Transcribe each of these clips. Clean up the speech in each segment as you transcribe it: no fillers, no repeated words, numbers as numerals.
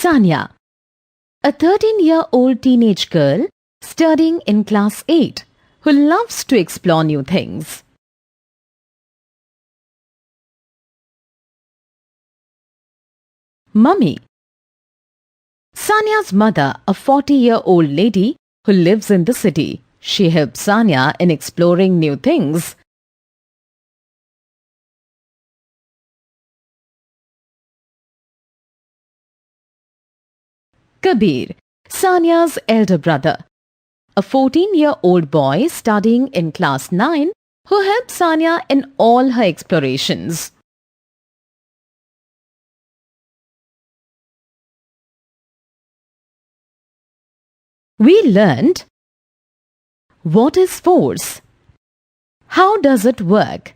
Sanya, a 13-year-old teenage girl studying in class 8 who loves to explore new things. Mummy, Sanya's mother, a 40-year-old lady who lives in the city. She helps Sanya in exploring new things. Kabir, Sanya's elder brother, a 14-year-old boy studying in class 9 who helps Sanya in all her explorations. We learned what is force? How does it work?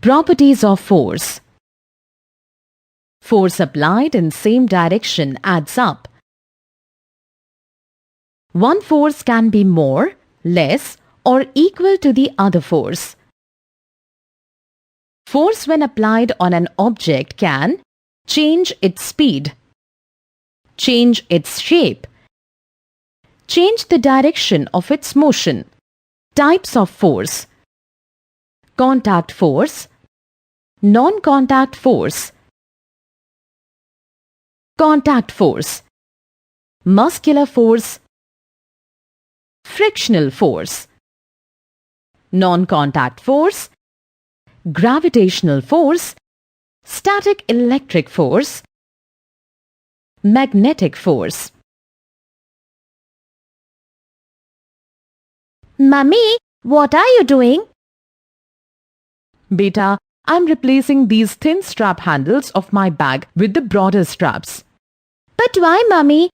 Properties of force. Force applied in same direction adds up. One force can be more, less, or equal to the other force. Force when applied on an object can change its speed, change its shape, change the direction of its motion. Types of force: contact force, non-contact force. Contact force, muscular force, frictional force. Non-contact force, gravitational force, static electric force, magnetic force. Mummy, what are you doing? Beta, I'm replacing these thin strap handles of my bag with the broader straps. But why, Mummy?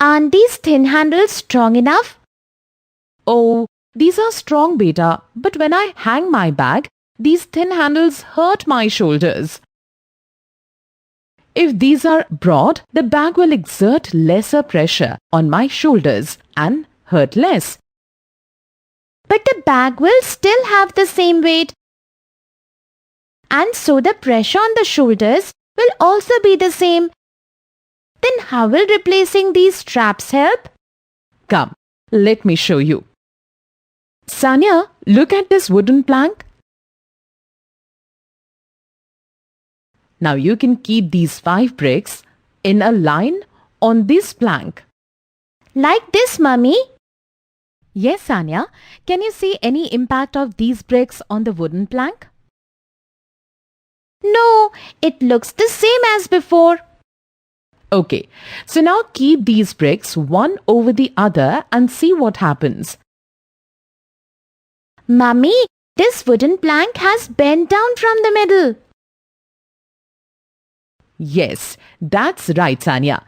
Aren't these thin handles strong enough? Oh, these are strong, Beta, but when I hang my bag, these thin handles hurt my shoulders. If these are broad, the bag will exert lesser pressure on my shoulders and hurt less. But the bag will still have the same weight. And so the pressure on the shoulders will also be the same. Then how will replacing these straps help? Come, let me show you. Sanya, look at this wooden plank. Now you can keep these 5 bricks in a line on this plank. Like this, Mummy? Yes, Sanya. Can you see any impact of these bricks on the wooden plank? No, it looks the same as before. Okay, so now keep these bricks one over the other and see what happens. Mummy, this wooden plank has bent down from the middle. Yes, that's right, Sanya.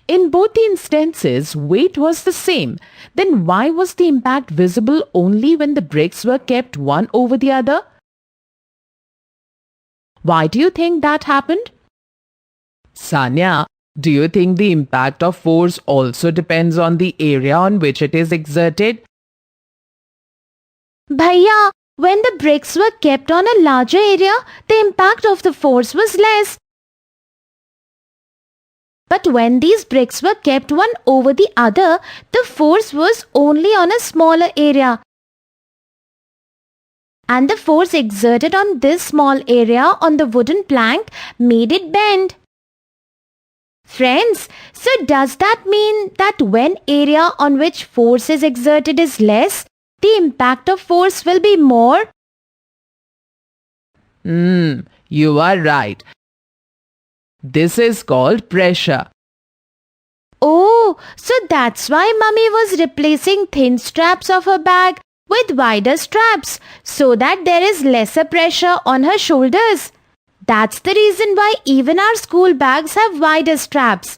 In both the instances, weight was the same. Then why was the impact visible only when the bricks were kept one over the other? Why do you think that happened? Sanya, do you think the impact of force also depends on the area on which it is exerted? Bhaiya, when the bricks were kept on a larger area, the impact of the force was less. But when these bricks were kept one over the other, the force was only on a smaller area. And the force exerted on this small area on the wooden plank made it bend. Friends, so does that mean that when area on which force is exerted is less, the impact of force will be more? You are right. This is called pressure. Oh, so that's why Mummy was replacing thin straps of her bag with wider straps so that there is lesser pressure on her shoulders. That's the reason why even our school bags have wider straps.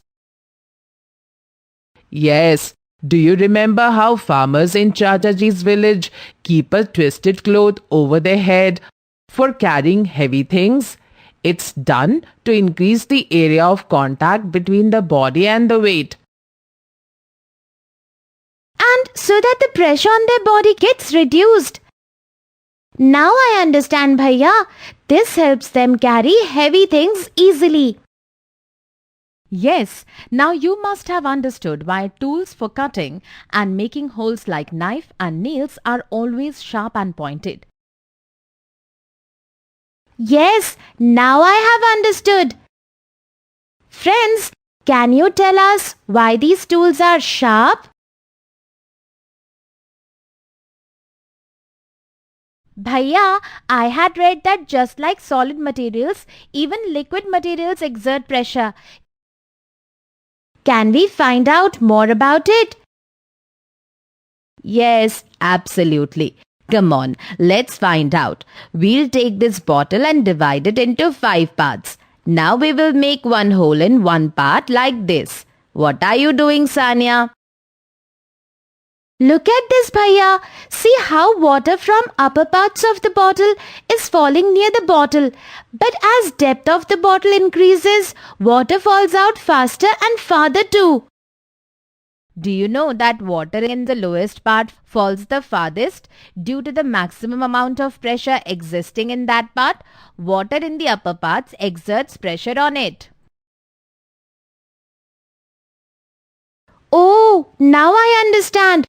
Yes. Do you remember how farmers in Chachaji's village keep a twisted cloth over their head for carrying heavy things? It's done to increase the area of contact between the body and the weight. And so that the pressure on their body gets reduced. Now I understand, Bhaiya. This helps them carry heavy things easily. Yes, now you must have understood why tools for cutting and making holes like knife and nails are always sharp and pointed. Yes, now I have understood. Friends, can you tell us why these tools are sharp? Bhaiya, I had read that just like solid materials, even liquid materials exert pressure. Can we find out more about it? Yes, absolutely. Come on, let's find out. We'll take this bottle and divide it into 5 parts. Now we will make one hole in one part like this. What are you doing, Sanya? Look at this, Bhaiya. See how water from upper parts of the bottle is falling near the bottle. But as depth of the bottle increases, water falls out faster and farther too. Do you know that water in the lowest part falls the farthest due to the maximum amount of pressure existing in that part? Water in the upper parts exerts pressure on it. Oh, now I understand.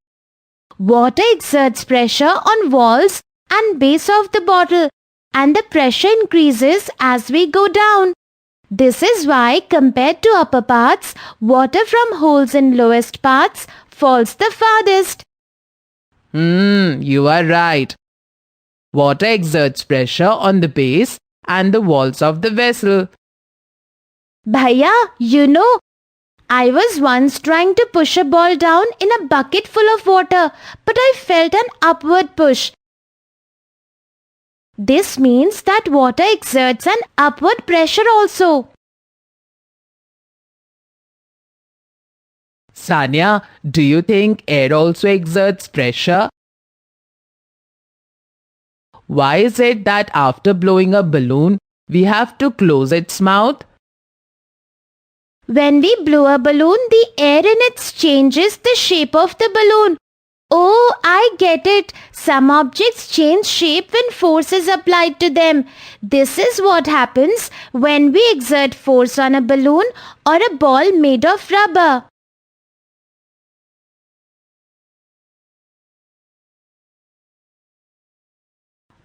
Water exerts pressure on walls and base of the bottle, and the pressure increases as we go down. This is why, compared to upper parts, water from holes in lowest parts falls the farthest. You are right. Water exerts pressure on the base and the walls of the vessel. Bhaiya, I was once trying to push a ball down in a bucket full of water, but I felt an upward push. This means that water exerts an upward pressure also. Sanya, do you think air also exerts pressure? Why is it that after blowing a balloon, we have to close its mouth? When we blow a balloon, the air in it changes the shape of the balloon. Oh, I get it. Some objects change shape when force is applied to them. This is what happens when we exert force on a balloon or a ball made of rubber.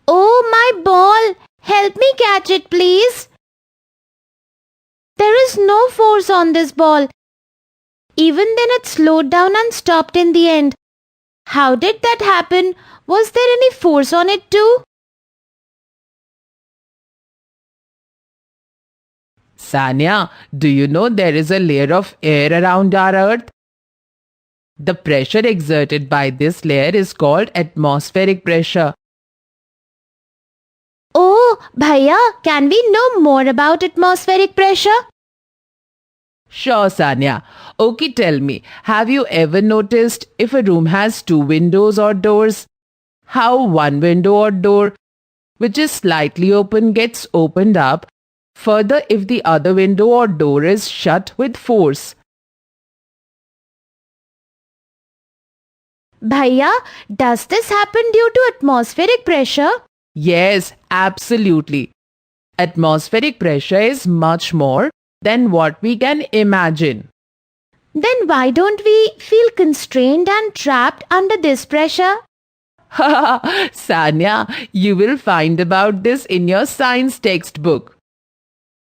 Oh, my ball! Help me catch it, please. There is no force on this ball. Even then it slowed down and stopped in the end. How did that happen? Was there any force on it too? Sanya, do you know there is a layer of air around our earth? The pressure exerted by this layer is called atmospheric pressure. Oh, Bhaiya, can we know more about atmospheric pressure? Sure, Sanya. Okay, tell me, have you ever noticed if a room has 2 windows or doors, how one window or door, which is slightly open, gets opened up further if the other window or door is shut with force? Bhaiya, does this happen due to atmospheric pressure? Yes, absolutely. Atmospheric pressure is much more than what we can imagine. Then why don't we feel constrained and trapped under this pressure? Sanya, you will find about this in your science textbook.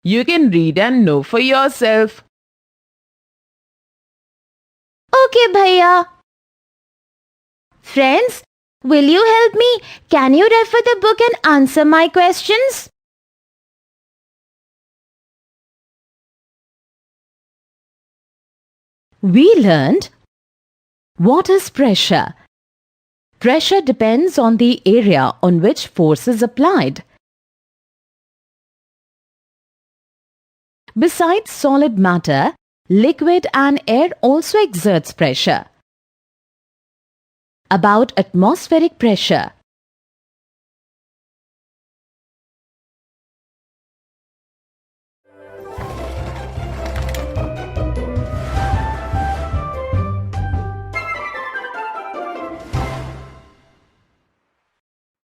You can read and know for yourself. Okay, Bhaiya. Friends, will you help me? Can you refer the book and answer my questions? We learned what is pressure. Pressure depends on the area on which force is applied. Besides solid matter, liquid and air also exerts pressure. About atmospheric pressure.